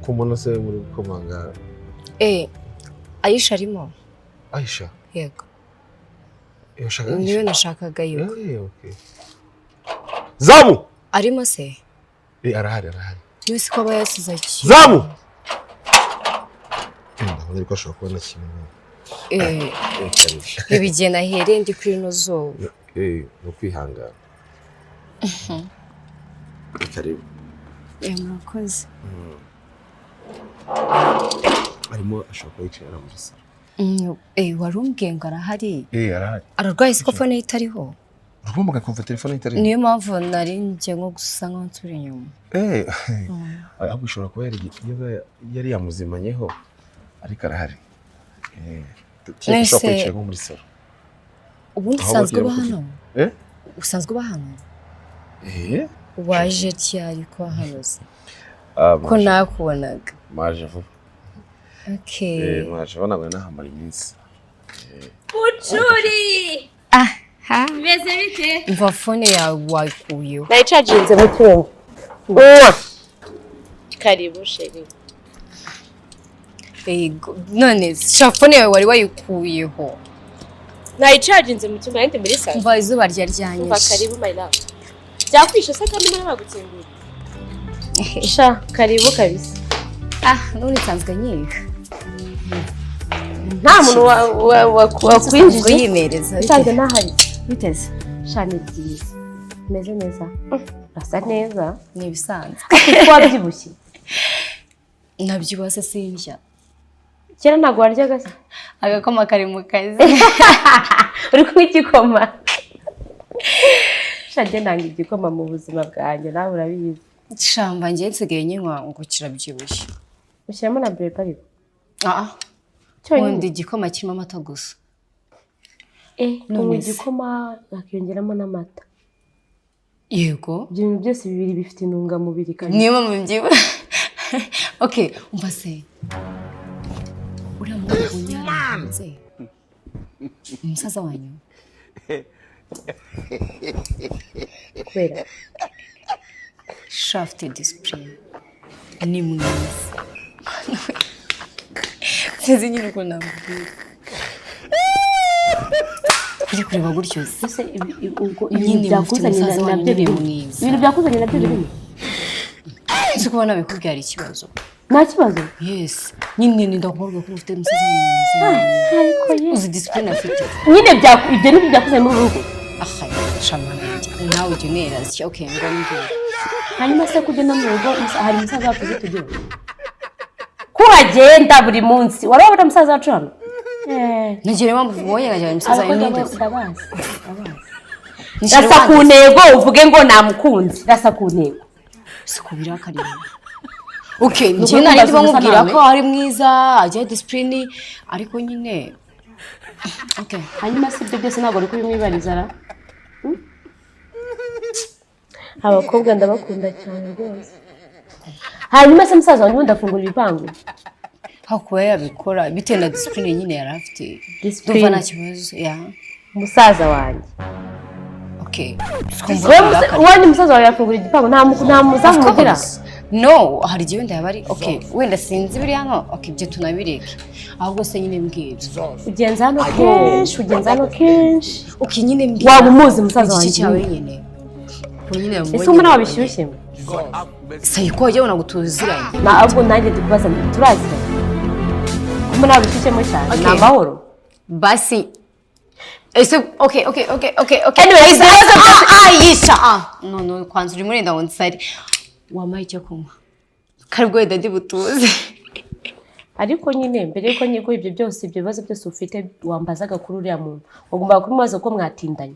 Kumona se muri komanga. Aisha arimo. Aisha. Yego. Yoshaka. Niyo nashakaga yuko. Okay. Zamu. Arimo se? Arahari. Yose ko bayasiza iki? Zamu. Ndabona ko ashobora kubona kimwe. Ibigena here ndi kuri no zo. No kwihangana. Karibu. Murakoze. Arimo ashobora kwicara muri salo. Warumbwiye ngo arahari. Arahari. Ararwaye siko phone itariho. Ugomba kumva telefone itariho. Niyo mpamvu nari ngiye nko gusa nko nsubira inyuma. Ahubwo ushobora kuba yari yamuzimanyeho ariko arahari. Ushobora kwicara nko muri salo. Ubundi usanzwe uba hano? Usanzwe uba hano? Waje cyari kwa hano se? Ko nakubonaga. Maje vuba. Okay. Maje banawe nahamara iminsi. Bucuri! Meze bite? Imva phone yawe wayikuyeho. Nayicaginze mu cyumba. Karibu sheri. None phone yawe wari wayikuyeho. Nayicaginze mu cyumba yandi muri salo. Umva izuba ryanyishe. Umva karibu my love. Byakwishe se kandi mwana bagutsindiye. Sha karibu kabisa. None nsanzwe nyiga. Nta muntu wakwinjije yimereza. Nsanzwe nahari. Biteze. Sha ni byiza. Meze neza. Asa neza. Ni bisanzwe. Twabyibushye. Nabyibase sindya. Kera ntago waryaga se? Agakoma kari mu kazi. Uri kunywa igikoma. Shanje nanga igikoma mu buzima bwanjye nawe urabizi. Shamba ngiye nsigaye nyinywa ngo kirabyibushye. Ushyiramo na break ariko. Undi igikoma kirimo amata gusa. None igikoma nakiyongeramo n'amata. Yego. Ibintu byose bibiri bifite intungamubiri kandi. Niyo mpamvu mbyiba. Okay, umva se. Uriya muntu unyanze. Umusaza wanyu. Kwera. Shaft display. Ni mwiza. Sezi nyine ko nambwira. Kuri kureba gutyo se nyine byakuzanye nabyo mwiza. Ibintu byakuzanye nabyo bimwe. Ese kubona bikubwira ikibazo. Nta kibazo? Yes. Nyine ndakuvuga ko ufite umusaza mwiza. Ariko ye. Uzi discipline afite. Nyine ibyo ni byakuzanye mu rugo. Shamana. Nawe ujye neraza. Okay, ngo mbwira. Hanyuma se kujya no mu rugo hari umusaza wacu tujye. Ko agenda buri munsi. Warabona umusaza wacu hano? Nagire mpamvu ubonye ngajya umusaza y'ininde. Rasa ku ntego uvuge ngo namukunze. Rasa ku ntego. Sikubira kari. Okay, njye nari ndimo mubwira ko ari mwiza, agiye discipline ariko nyine. Okay, hanyuma se ibyo byose ntabwo ari kubimwibariza ra. Abakobwa ndabakunda cyane rwose. Hanyuma se musaza wanjye ndafungura ibipangu. Hakuba yabikora bitewe na discipline nyine yari afite. Ndumva nta kibazo ya. Musaza wanjye. Okay. Wani musaza wawe yafungura igipangu nta muzamu mugira. No, hari gihe wenda yabari. Okay, wenda sinzi biri hano. Okay, byo tunabireke. Ahubwo se nyine mbwira. Ugenza hano kenshi. Okay, nyine mbwira. Waba umuzi musaza wanjye. Iki cyawe nyine. Nyine mbonye. Ese umwana wabishyushye. Sayiko wajya ubona gutuziranye. Ahubwo nanjye tukubaza turaziranye. Kumuna wabishyushyemo cyane. Ni amahoro. Basi. Ese okay. Anyways, Aisha. No, kwanza uri muri ndawo nsari. Wamaye icyo kunywa. Karibwo dadi butuze. Ariko nyine mbere yuko nyiko ibyo byose ibyo bibazo byose ufite wambazaga kuri uriya muntu. Ugomba kubimaza ko mwatindanye.